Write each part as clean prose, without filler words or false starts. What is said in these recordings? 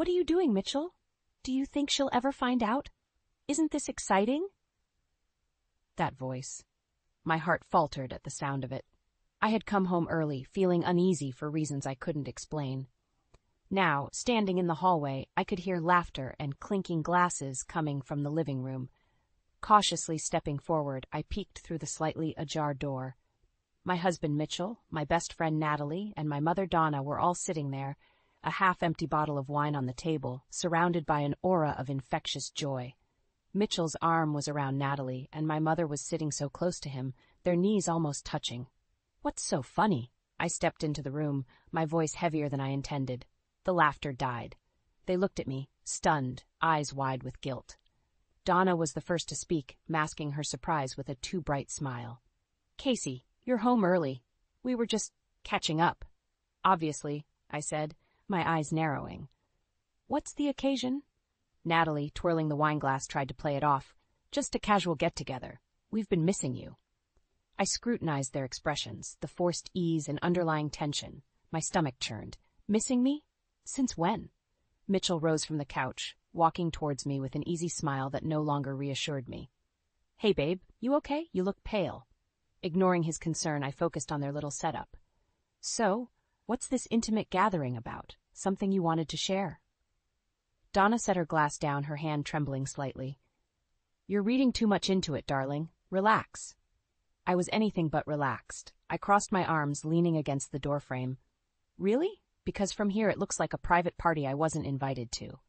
What are you doing, Mitchell? Do you think she'll ever find out? Isn't this exciting? That voice. My heart faltered at the sound of it. I had come home early, feeling uneasy for reasons I couldn't explain. Now, standing in the hallway, I could hear laughter and clinking glasses coming from the living room. Cautiously stepping forward, I peeked through the slightly ajar door. My husband Mitchell, my best friend Natalie, and my mother Donna were all sitting there, a half-empty bottle of wine on the table, surrounded by an aura of infectious joy. Mitchell's arm was around Natalie, and my mother was sitting so close to him, their knees almost touching. What's so funny? I stepped into the room, my voice heavier than I intended. The laughter died. They looked at me, stunned, eyes wide with guilt. Donna was the first to speak, masking her surprise with a too bright smile. "Casey, you're home early. We were just catching up." "Obviously," I said, my eyes narrowing. "What's the occasion?" Natalie, twirling the wineglass, tried to play it off. "Just a casual get-together. We've been missing you." I scrutinized their expressions, the forced ease and underlying tension. My stomach churned. Missing me? Since when? Mitchell rose from the couch, walking towards me with an easy smile that no longer reassured me. "Hey, babe, you okay? You look pale." Ignoring his concern, I focused on their little setup. "So, what's this intimate gathering about? Something you wanted to share?" Donna set her glass down, her hand trembling slightly. "You're reading too much into it, darling. Relax." I was anything but relaxed. I crossed my arms, leaning against the doorframe. "Really? Because from here it looks like a private party I wasn't invited to."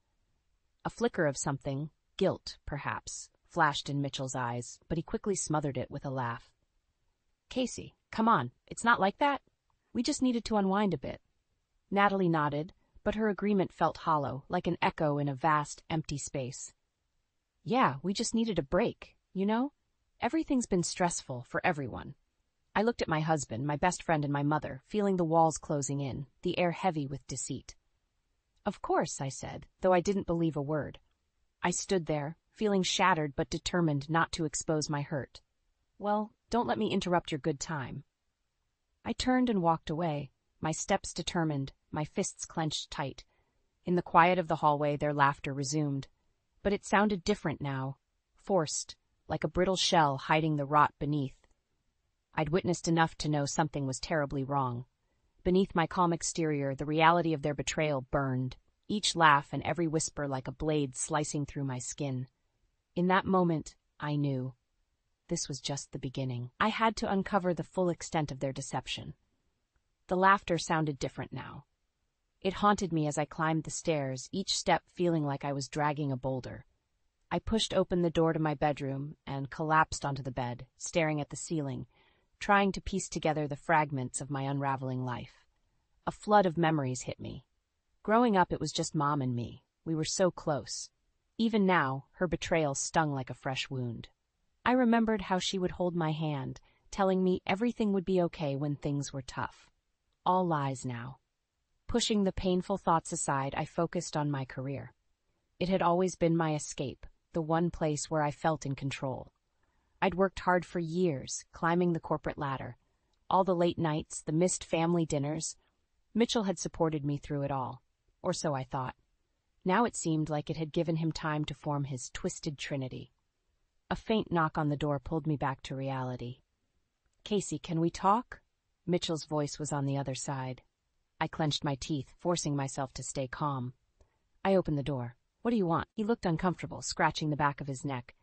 A flicker of something, guilt, perhaps, flashed in Mitchell's eyes, but he quickly smothered it with a laugh. "Casey, come on, it's not like that. We just needed to unwind a bit." Natalie nodded, but her agreement felt hollow, like an echo in a vast, empty space. "Yeah, we just needed a break, you know? Everything's been stressful for everyone." I looked at my husband, my best friend, and my mother, feeling the walls closing in, the air heavy with deceit. "Of course," I said, though I didn't believe a word. I stood there, feeling shattered but determined not to expose my hurt. "Well, don't let me interrupt your good time." I turned and walked away, my steps determined, my fists clenched tight. In the quiet of the hallway, their laughter resumed. But it sounded different now, forced, like a brittle shell hiding the rot beneath. I'd witnessed enough to know something was terribly wrong. Beneath my calm exterior, the reality of their betrayal burned, each laugh and every whisper like a blade slicing through my skin. In that moment, I knew. This was just the beginning. I had to uncover the full extent of their deception. The laughter sounded different now. It haunted me as I climbed the stairs, each step feeling like I was dragging a boulder. I pushed open the door to my bedroom and collapsed onto the bed, staring at the ceiling, trying to piece together the fragments of my unraveling life. A flood of memories hit me. Growing up, it was just Mom and me. We were so close. Even now, her betrayal stung like a fresh wound. I remembered how she would hold my hand, telling me everything would be okay when things were tough. All lies now. Pushing the painful thoughts aside, I focused on my career. It had always been my escape, the one place where I felt in control. I'd worked hard for years, climbing the corporate ladder. All the late nights, the missed family dinners. Mitchell had supported me through it all, or so I thought. Now it seemed like it had given him time to form his twisted trinity. A faint knock on the door pulled me back to reality. "Casey, can we talk?" Mitchell's voice was on the other side. I clenched my teeth, forcing myself to stay calm. I opened the door. "What do you want?" He looked uncomfortable, scratching the back of his neck.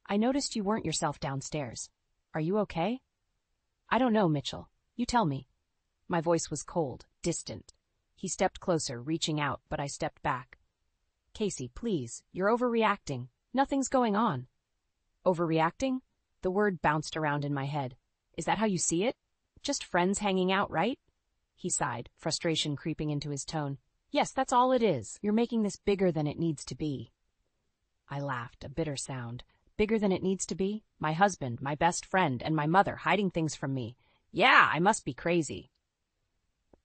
"I noticed you weren't yourself downstairs. Are you okay?" "I don't know, Mitchell. You tell me." My voice was cold, distant. He stepped closer, reaching out, but I stepped back. "Casey, please, you're overreacting. Nothing's going on." "Overreacting?" The word bounced around in my head. "Is that how you see it? Just friends hanging out, right?" He sighed, frustration creeping into his tone. "Yes, that's all it is. You're making this bigger than it needs to be." I laughed, a bitter sound. Bigger than it needs to be? My husband, my best friend, and my mother hiding things from me. Yeah, I must be crazy.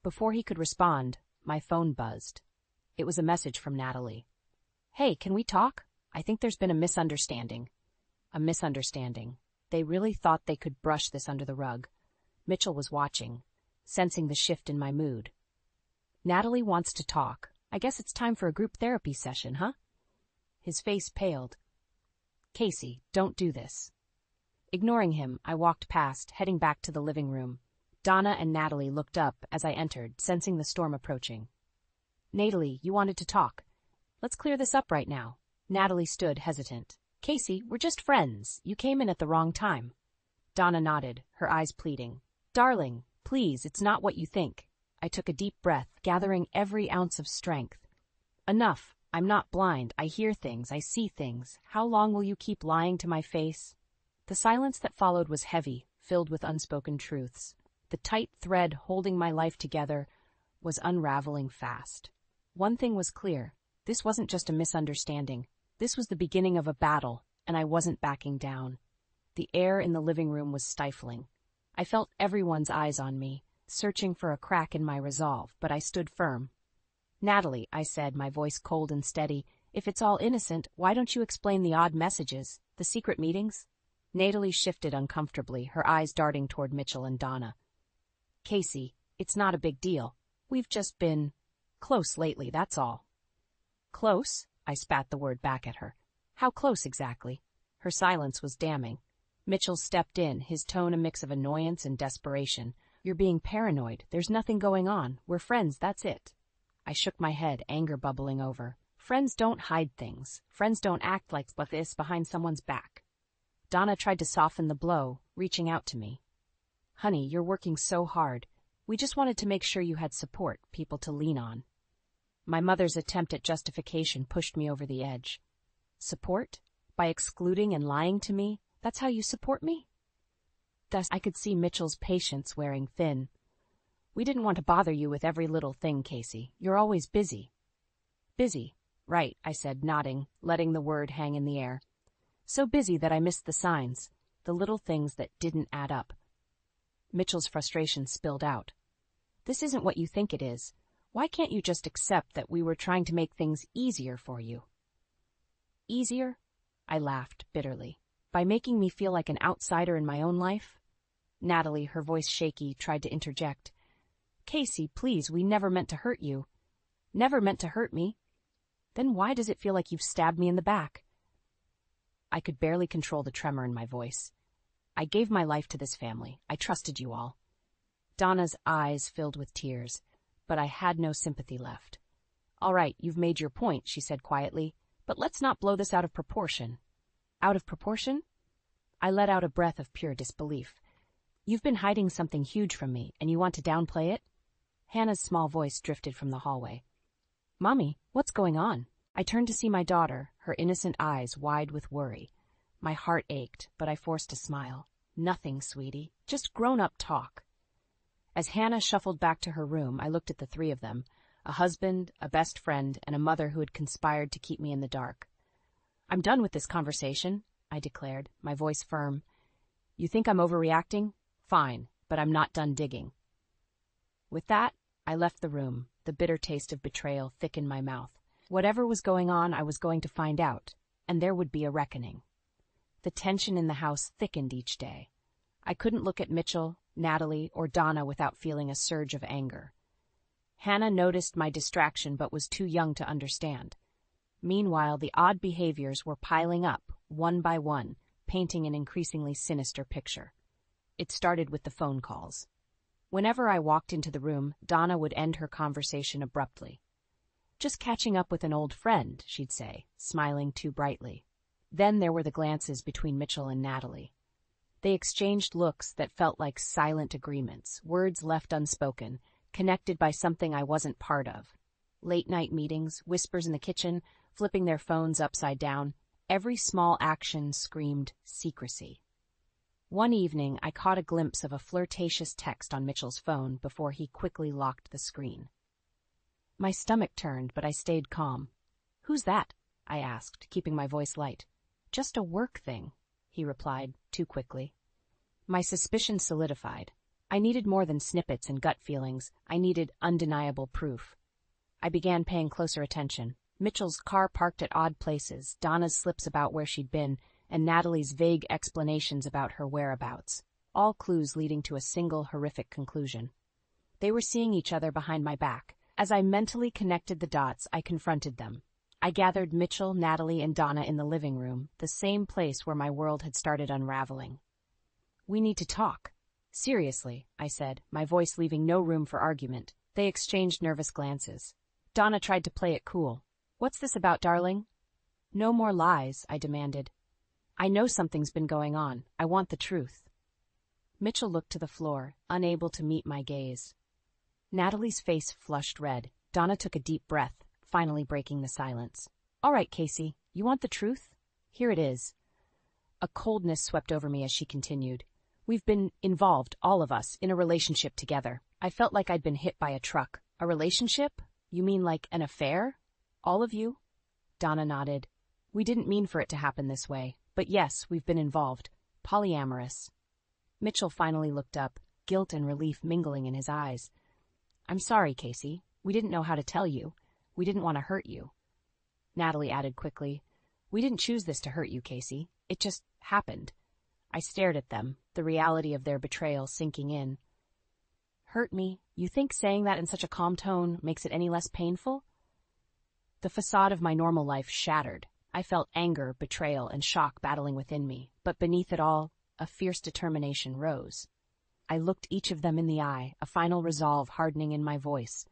Before he could respond, my phone buzzed. It was a message from Natalie. "Hey, can we talk? I think there's been a misunderstanding." A misunderstanding. They really thought they could brush this under the rug. Mitchell was watching, sensing the shift in my mood. "Natalie wants to talk. I guess it's time for a group therapy session, huh? His face paled. Casey, don't do this. Ignoring him, I walked past, heading back to the living room. Donna and Natalie looked up as I entered, sensing the storm approaching. Natalie, you wanted to talk. Let's clear this up right now. Natalie stood hesitant. Casey, we're just friends. You came in at the wrong time. Donna nodded, her eyes pleading. Darling, please, it's not what you think. I took a deep breath, gathering every ounce of strength. Enough. I'm not blind. I hear things. I see things. How long will you keep lying to my face? The silence that followed was heavy, filled with unspoken truths. The tight thread holding my life together was unraveling fast. One thing was clear. This wasn't just a misunderstanding. This was the beginning of a battle, and I wasn't backing down. The air in the living room was stifling. I felt everyone's eyes on me, searching for a crack in my resolve, but I stood firm. Natalie, I said, my voice cold and steady, if it's all innocent, why don't you explain the odd messages, the secret meetings? Natalie shifted uncomfortably, her eyes darting toward Mitchell and Donna. Casey, it's not a big deal. We've just been close lately, that's all. Close? I spat the word back at her. How close exactly? Her silence was damning. Mitchell stepped in, his tone a mix of annoyance and desperation. You're being paranoid. There's nothing going on. We're friends, that's it. I shook my head, anger bubbling over. Friends don't hide things. Friends don't act like this behind someone's back. Donna tried to soften the blow, reaching out to me. Honey, you're working so hard. We just wanted to make sure you had support, people to lean on. My mother's attempt at justification pushed me over the edge. Support? By excluding and lying to me? That's how you support me? Thus, I could see Mitchell's patience wearing thin. We didn't want to bother you with every little thing, Casey. You're always busy. Busy. Right, I said, nodding, letting the word hang in the air. So busy that I missed the signs, the little things that didn't add up. Mitchell's frustration spilled out. This isn't what you think it is. Why can't you just accept that we were trying to make things easier for you? Easier? I laughed bitterly. By making me feel like an outsider in my own life? Natalie, her voice shaky, tried to interject. Casey, please, we never meant to hurt you. Never meant to hurt me. Then why does it feel like you've stabbed me in the back? I could barely control the tremor in my voice. I gave my life to this family. I trusted you all. Donna's eyes filled with tears, but I had no sympathy left. All right, you've made your point, she said quietly, but let's not blow this out of proportion. Out of proportion? I let out a breath of pure disbelief. You've been hiding something huge from me, and you want to downplay it? Hannah's small voice drifted from the hallway. Mommy, what's going on? I turned to see my daughter, her innocent eyes wide with worry. My heart ached, but I forced a smile. Nothing, sweetie. Just grown-up talk. As Hannah shuffled back to her room, I looked at the three of them, a husband, a best friend, and a mother who had conspired to keep me in the dark. I'm done with this conversation, I declared, my voice firm. You think I'm overreacting? Fine, but I'm not done digging. With that, I left the room, the bitter taste of betrayal thick in my mouth. Whatever was going on, I was going to find out, and there would be a reckoning. The tension in the house thickened each day. I couldn't look at Mitchell, Natalie, or Donna without feeling a surge of anger. Hannah noticed my distraction but was too young to understand. Meanwhile, the odd behaviors were piling up, one by one, painting an increasingly sinister picture. It started with the phone calls. Whenever I walked into the room, Donna would end her conversation abruptly. Just catching up with an old friend, she'd say, smiling too brightly. Then there were the glances between Mitchell and Natalie. They exchanged looks that felt like silent agreements, words left unspoken, connected by something I wasn't part of. Late-night meetings, whispers in the kitchen, flipping their phones upside down, every small action screamed secrecy. One evening, I caught a glimpse of a flirtatious text on Mitchell's phone before he quickly locked the screen. My stomach turned, but I stayed calm. Who's that? I asked, keeping my voice light. Just a work thing, he replied, too quickly. My suspicion solidified. I needed more than snippets and gut feelings. I needed undeniable proof. I began paying closer attention. Mitchell's car parked at odd places, Donna's slips about where she'd been, and Natalie's vague explanations about her whereabouts, all clues leading to a single horrific conclusion. They were seeing each other behind my back, As I mentally connected the dots, I confronted them. I gathered Mitchell, Natalie, and Donna in the living room, the same place where my world had started unraveling. "We need to talk." "Seriously," I said, my voice leaving no room for argument. They exchanged nervous glances. Donna tried to play it cool. "What's this about, darling?" "No more lies," I demanded. "I know something's been going on. I want the truth." Mitchell looked to the floor, unable to meet my gaze. Natalie's face flushed red. Donna took a deep breath, finally breaking the silence. "All right, Casey, you want the truth? Here it is." A coldness swept over me as she continued. "We've been involved, all of us, in a relationship together. I felt like I'd been hit by a truck." "A relationship? You mean like an affair? All of you?" Donna nodded. "We didn't mean for it to happen this way, but yes, we've been involved. Polyamorous." Mitchell finally looked up, guilt and relief mingling in his eyes. "I'm sorry, Casey. We didn't know how to tell you. We didn't want to hurt you." Natalie added quickly, "We didn't choose this to hurt you, Casey. It just happened." I stared at them, the reality of their betrayal sinking in. "Hurt me? You think saying that in such a calm tone makes it any less painful?" The facade of my normal life shattered. I felt anger, betrayal, and shock battling within me, but beneath it all, a fierce determination rose. I looked each of them in the eye, a final resolve hardening in my voice.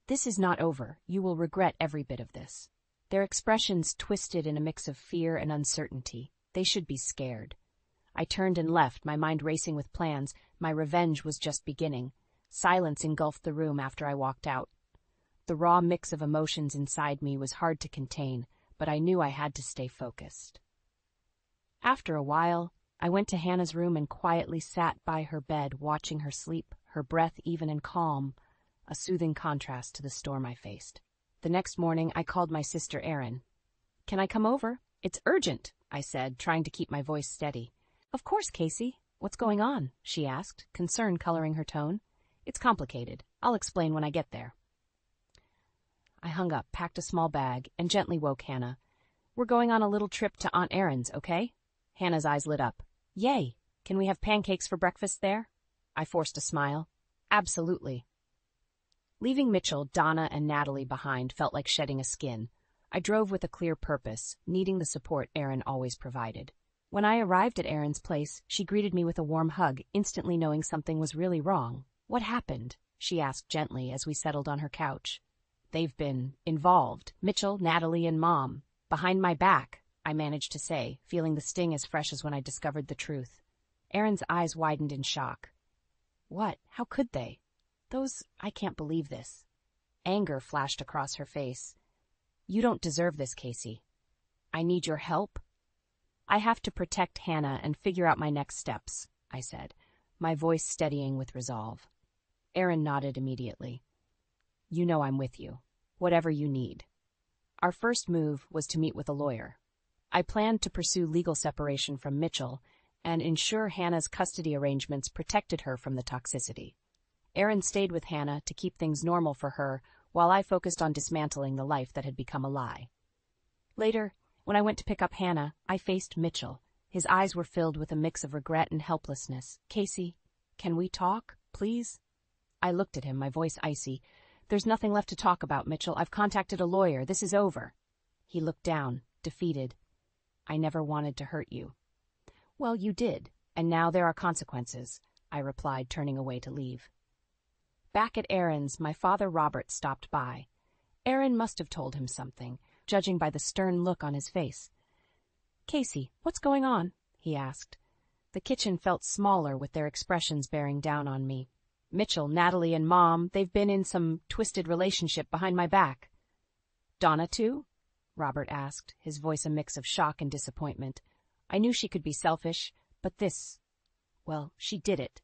"This is not over. You will regret every bit of this." Their expressions twisted in a mix of fear and uncertainty. They should be scared. I turned and left, my mind racing with plans. My revenge was just beginning. Silence engulfed the room after I walked out. The raw mix of emotions inside me was hard to contain, but I knew I had to stay focused. After a while, I went to Hannah's room and quietly sat by her bed, watching her sleep, her breath even and calm, a soothing contrast to the storm I faced. The next morning, I called my sister Erin. "Can I come over? It's urgent," I said, trying to keep my voice steady. "Of course, Casey. What's going on?" she asked, concern coloring her tone. "It's complicated. I'll explain when I get there." I hung up, packed a small bag, and gently woke Hannah. "We're going on a little trip to Aunt Erin's, okay?" Hannah's eyes lit up. "Yay! Can we have pancakes for breakfast there?" I forced a smile. "Absolutely." Leaving Mitchell, Donna, and Natalie behind felt like shedding a skin. I drove with a clear purpose, needing the support Erin always provided. When I arrived at Erin's place, she greeted me with a warm hug, instantly knowing something was really wrong. "What happened?" she asked gently as we settled on her couch. "They've been involved. Mitchell, Natalie, and Mom. Behind my back," I managed to say, feeling the sting as fresh as when I discovered the truth. Erin's eyes widened in shock. "What? How could they? I can't believe this." Anger flashed across her face. "You don't deserve this, Casey. I need your help." "I have to protect Hannah and figure out my next steps," I said, my voice steadying with resolve. Erin nodded immediately. "You know I'm with you. Whatever you need." Our first move was to meet with a lawyer. I planned to pursue legal separation from Mitchell and ensure Hannah's custody arrangements protected her from the toxicity. Erin stayed with Hannah to keep things normal for her while I focused on dismantling the life that had become a lie. Later, when I went to pick up Hannah, I faced Mitchell. His eyes were filled with a mix of regret and helplessness. "Casey, can we talk, please?" I looked at him, my voice icy. "There's nothing left to talk about, Mitchell. I've contacted a lawyer. This is over." He looked down, defeated. "I never wanted to hurt you." "Well, you did, and now there are consequences," I replied, turning away to leave. Back at Erin's, my father Robert stopped by. Erin must have told him something, judging by the stern look on his face. "Casey, what's going on?" he asked. The kitchen felt smaller with their expressions bearing down on me. "Mitchell, Natalie, and Mom, they've been in some twisted relationship behind my back." "Donna, too?" Robert asked, his voice a mix of shock and disappointment. I knew she could be selfish, but she did it.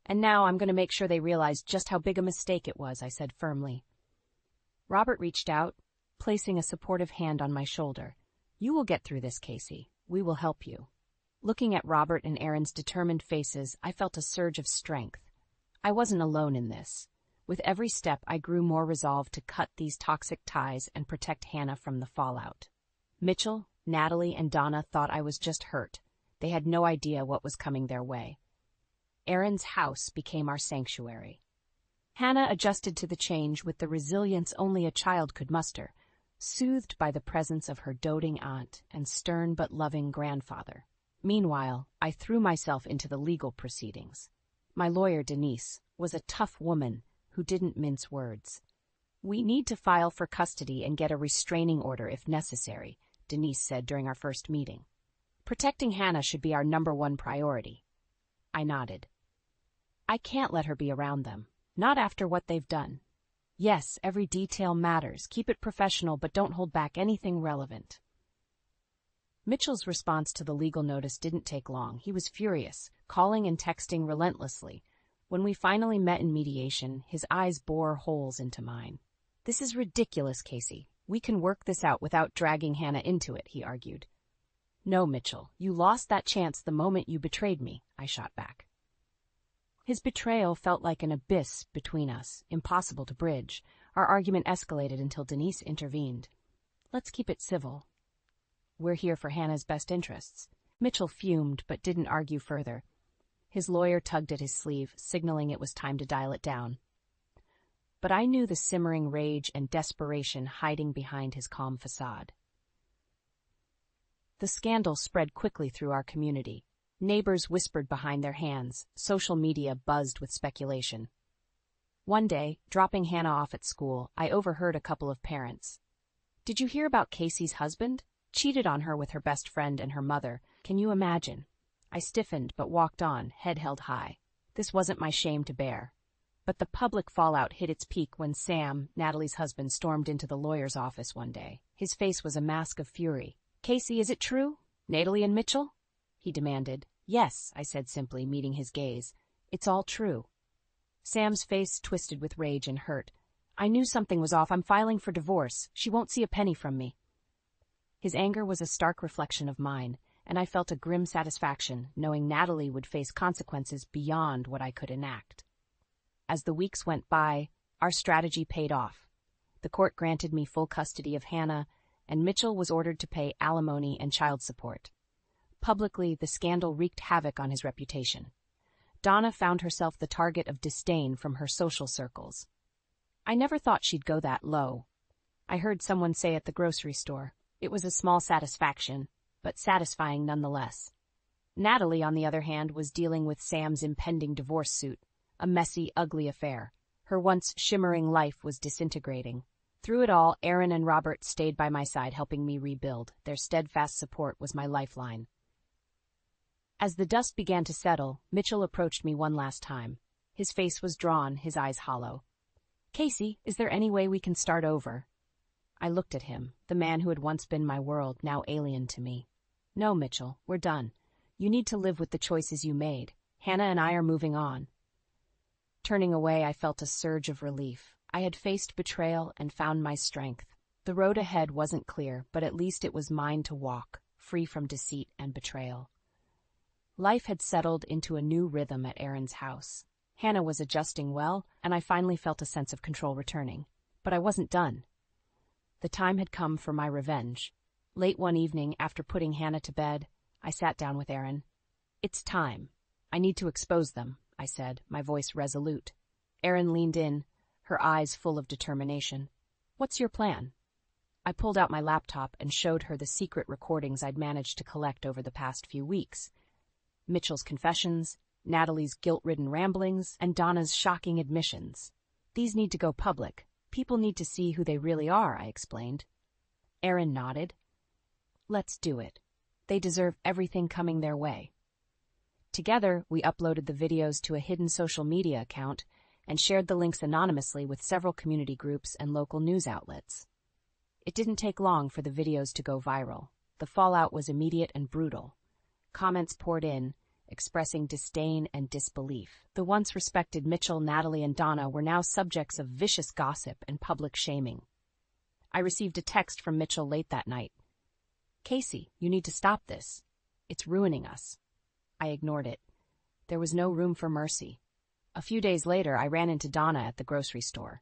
"And now I'm going to make sure they realize just how big a mistake it was," I said firmly. Robert reached out, placing a supportive hand on my shoulder. "You will get through this, Casey. We will help you." Looking at Robert and Erin's determined faces, I felt a surge of strength. I wasn't alone in this. With every step, I grew more resolved to cut these toxic ties and protect Hannah from the fallout. Mitchell, Natalie, and Donna thought I was just hurt. They had no idea what was coming their way. Erin's house became our sanctuary. Hannah adjusted to the change with the resilience only a child could muster, soothed by the presence of her doting aunt and stern but loving grandfather. Meanwhile, I threw myself into the legal proceedings. My lawyer, Denise, was a tough woman who didn't mince words. "We need to file for custody and get a restraining order if necessary," Denise said during our first meeting. "Protecting Hannah should be our #1 priority." I nodded. "I can't let her be around them. Not after what they've done. Yes, every detail matters. Keep it professional, but don't hold back anything relevant." Mitchell's response to the legal notice didn't take long. He was furious, calling and texting relentlessly. When we finally met in mediation, his eyes bore holes into mine. "This is ridiculous, Casey. We can work this out without dragging Hannah into it," he argued. "No, Mitchell, you lost that chance the moment you betrayed me," I shot back. His betrayal felt like an abyss between us, impossible to bridge. Our argument escalated until Denise intervened. "Let's keep it civil. We're here for Hannah's best interests." Mitchell fumed but didn't argue further. His lawyer tugged at his sleeve, signaling it was time to dial it down. But I knew the simmering rage and desperation hiding behind his calm facade. The scandal spread quickly through our community. Neighbors whispered behind their hands. Social media buzzed with speculation. One day, dropping Hannah off at school, I overheard a couple of parents. "Did you hear about Casey's husband? Cheated on her with her best friend and her mother. Can you imagine?" I stiffened but walked on, head held high. This wasn't my shame to bear. But the public fallout hit its peak when Sam, Natalie's husband, stormed into the lawyer's office one day. His face was a mask of fury. "Casey, is it true? Natalie and Mitchell?" he demanded. "Yes," I said simply, meeting his gaze. "It's all true." Sam's face twisted with rage and hurt. "I knew something was off. I'm filing for divorce. She won't see a penny from me." His anger was a stark reflection of mine, and I felt a grim satisfaction knowing Natalie would face consequences beyond what I could enact. As the weeks went by, our strategy paid off. The court granted me full custody of Hannah, and Mitchell was ordered to pay alimony and child support. Publicly, the scandal wreaked havoc on his reputation. Donna found herself the target of disdain from her social circles. I never thought she'd go that low. I heard someone say at the grocery store, it was a small satisfaction, but satisfying nonetheless. Natalie, on the other hand, was dealing with Sam's impending divorce suit, a messy, ugly affair. Her once shimmering life was disintegrating. Through it all, Aaron and Robert stayed by my side, helping me rebuild. Their steadfast support was my lifeline. As the dust began to settle, Mitchell approached me one last time. His face was drawn, his eyes hollow. "Casey, is there any way we can start over?" I looked at him, the man who had once been my world, now alien to me. "No, Mitchell, we're done. You need to live with the choices you made. Hannah and I are moving on." Turning away, I felt a surge of relief. I had faced betrayal and found my strength. The road ahead wasn't clear, but at least it was mine to walk, free from deceit and betrayal. Life had settled into a new rhythm at Aaron's house. Hannah was adjusting well, and I finally felt a sense of control returning. But I wasn't done. The time had come for my revenge. Late one evening, after putting Hannah to bed, I sat down with Aaron. "It's time. I need to expose them," I said, my voice resolute. Aaron leaned in, her eyes full of determination. "What's your plan?" I pulled out my laptop and showed her the secret recordings I'd managed to collect over the past few weeks. Mitchell's confessions, Natalie's guilt-ridden ramblings, and Donna's shocking admissions. "These need to go public. People need to see who they really are," I explained. Aaron nodded. "Let's do it. They deserve everything coming their way." Together, we uploaded the videos to a hidden social media account and shared the links anonymously with several community groups and local news outlets. It didn't take long for the videos to go viral. The fallout was immediate and brutal. Comments poured in, expressing disdain and disbelief. The once respected Mitchell, Natalie, and Donna were now subjects of vicious gossip and public shaming. I received a text from Mitchell late that night. "Casey, you need to stop this. It's ruining us." I ignored it. There was no room for mercy. A few days later, I ran into Donna at the grocery store.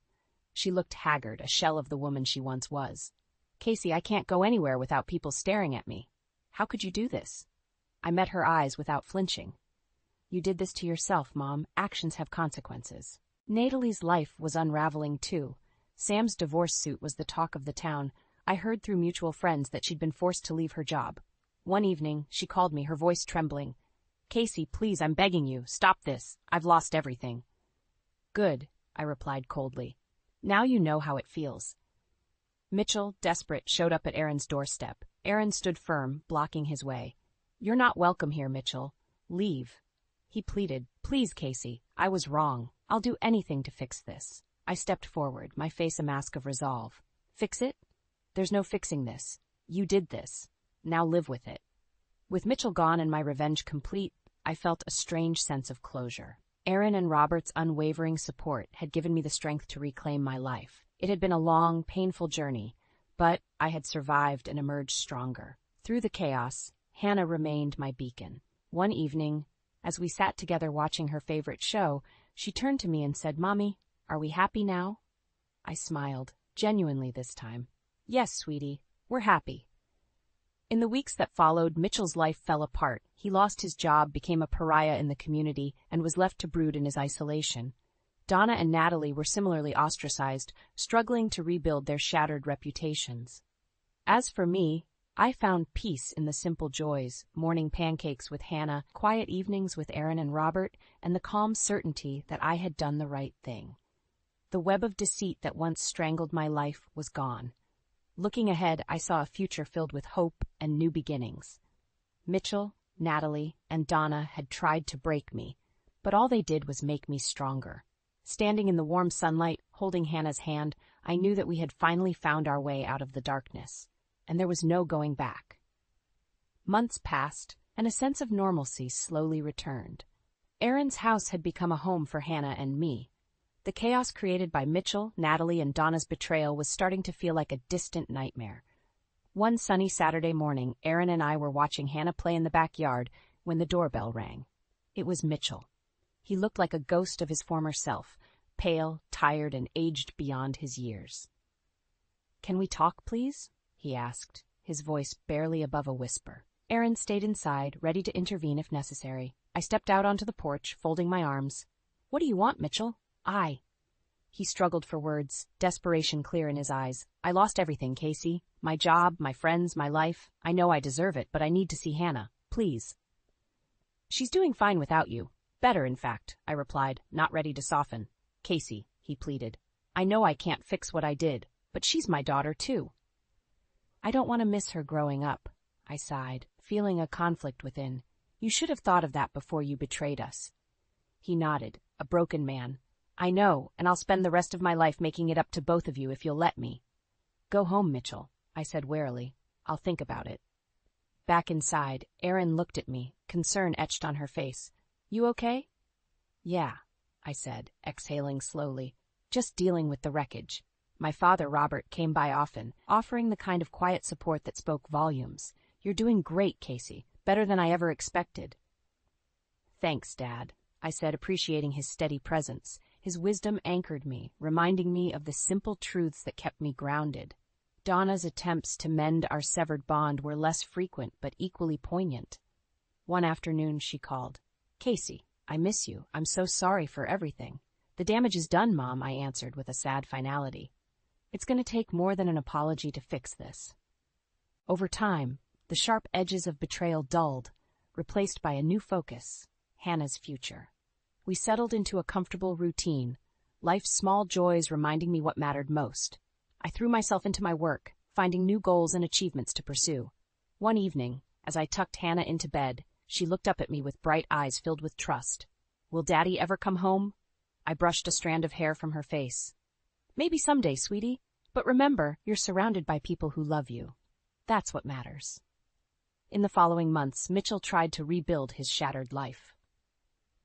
She looked haggard, a shell of the woman she once was. "Casey, I can't go anywhere without people staring at me. How could you do this?" I met her eyes without flinching. "You did this to yourself, Mom. Actions have consequences." Natalie's life was unraveling too. Sam's divorce suit was the talk of the town. I heard through mutual friends that she'd been forced to leave her job. One evening, she called me, her voice trembling. "Casey, please, I'm begging you, stop this. I've lost everything." "Good," I replied coldly. "Now you know how it feels." Mitchell, desperate, showed up at Aaron's doorstep. Aaron stood firm, blocking his way. "You're not welcome here, Mitchell. Leave." He pleaded, "Please, Casey, I was wrong. I'll do anything to fix this." I stepped forward, my face a mask of resolve. "Fix it? There's no fixing this. You did this. Now live with it." With Mitchell gone and my revenge complete, I felt a strange sense of closure. Aaron and Robert's unwavering support had given me the strength to reclaim my life. It had been a long, painful journey, but I had survived and emerged stronger. Through the chaos, Hannah remained my beacon. One evening, as we sat together watching her favorite show, she turned to me and said, "Mommy, are we happy now?" I smiled, genuinely this time. "Yes, sweetie, we're happy." In the weeks that followed, Mitchell's life fell apart. He lost his job, became a pariah in the community, and was left to brood in his isolation. Donna and Natalie were similarly ostracized, struggling to rebuild their shattered reputations. As for me, I found peace in the simple joys, morning pancakes with Hannah, quiet evenings with Aaron and Robert, and the calm certainty that I had done the right thing. The web of deceit that once strangled my life was gone. Looking ahead, I saw a future filled with hope and new beginnings. Mitchell, Natalie, and Donna had tried to break me, but all they did was make me stronger. Standing in the warm sunlight, holding Hannah's hand, I knew that we had finally found our way out of the darkness, and there was no going back. Months passed, and a sense of normalcy slowly returned. Aaron's house had become a home for Hannah and me. The chaos created by Mitchell, Natalie, and Donna's betrayal was starting to feel like a distant nightmare. One sunny Saturday morning, Aaron and I were watching Hannah play in the backyard when the doorbell rang. It was Mitchell. He looked like a ghost of his former self, pale, tired, and aged beyond his years. "Can we talk, please?" he asked, his voice barely above a whisper. Aaron stayed inside, ready to intervene if necessary. I stepped out onto the porch, folding my arms. "What do you want, Mitchell?" He struggled for words, desperation clear in his eyes. "I lost everything, Casey. My job, my friends, my life. I know I deserve it, but I need to see Hannah. Please." "She's doing fine without you. Better, in fact," I replied, not ready to soften. "Casey," he pleaded, "I know I can't fix what I did, but she's my daughter, too." "I don't want to miss her growing up," I sighed, feeling a conflict within. "You should have thought of that before you betrayed us." He nodded, a broken man. "I know, and I'll spend the rest of my life making it up to both of you if you'll let me." "Go home, Mitchell," I said warily. "I'll think about it." Back inside, Aaron looked at me, concern etched on her face. "You okay?" "Yeah," I said, exhaling slowly. "Just dealing with the wreckage." My father, Robert, came by often, offering the kind of quiet support that spoke volumes. "You're doing great, Casey. Better than I ever expected." "Thanks, Dad," I said, appreciating his steady presence. His wisdom anchored me, reminding me of the simple truths that kept me grounded. Donna's attempts to mend our severed bond were less frequent but equally poignant. One afternoon she called. "Casey, I miss you. I'm so sorry for everything." "The damage is done, Mom," I answered with a sad finality. "It's going to take more than an apology to fix this." Over time, the sharp edges of betrayal dulled, replaced by a new focus, Hannah's future. We settled into a comfortable routine, life's small joys reminding me what mattered most. I threw myself into my work, finding new goals and achievements to pursue. One evening, as I tucked Hannah into bed, she looked up at me with bright eyes filled with trust. "Will Daddy ever come home?" I brushed a strand of hair from her face. "Maybe someday, sweetie. But remember, you're surrounded by people who love you. That's what matters." In the following months, Mitchell tried to rebuild his shattered life.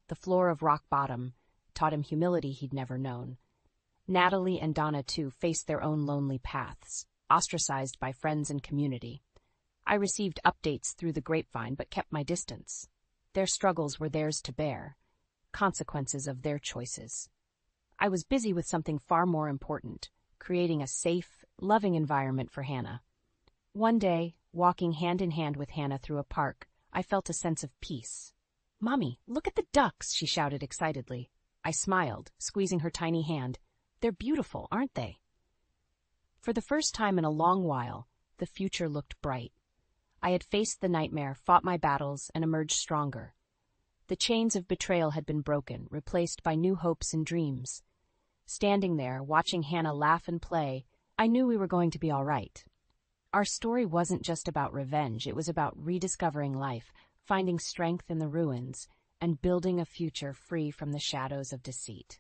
The floor of rock bottom taught him humility he'd never known. Natalie and Donna, too, faced their own lonely paths, ostracized by friends and community. I received updates through the grapevine but kept my distance. Their struggles were theirs to bear, consequences of their choices. I was busy with something far more important, creating a safe, loving environment for Hannah. One day, walking hand in hand with Hannah through a park, I felt a sense of peace. "Mommy, look at the ducks," she shouted excitedly. I smiled, squeezing her tiny hand. They're beautiful, aren't they? For the first time in a long while, the future looked bright. I had faced the nightmare, fought my battles, and emerged stronger. The chains of betrayal had been broken, replaced by new hopes and dreams. Standing there, watching Hannah laugh and play, I knew we were going to be all right. Our story wasn't just about revenge, it was about rediscovering life, finding strength in the ruins, and building a future free from the shadows of deceit.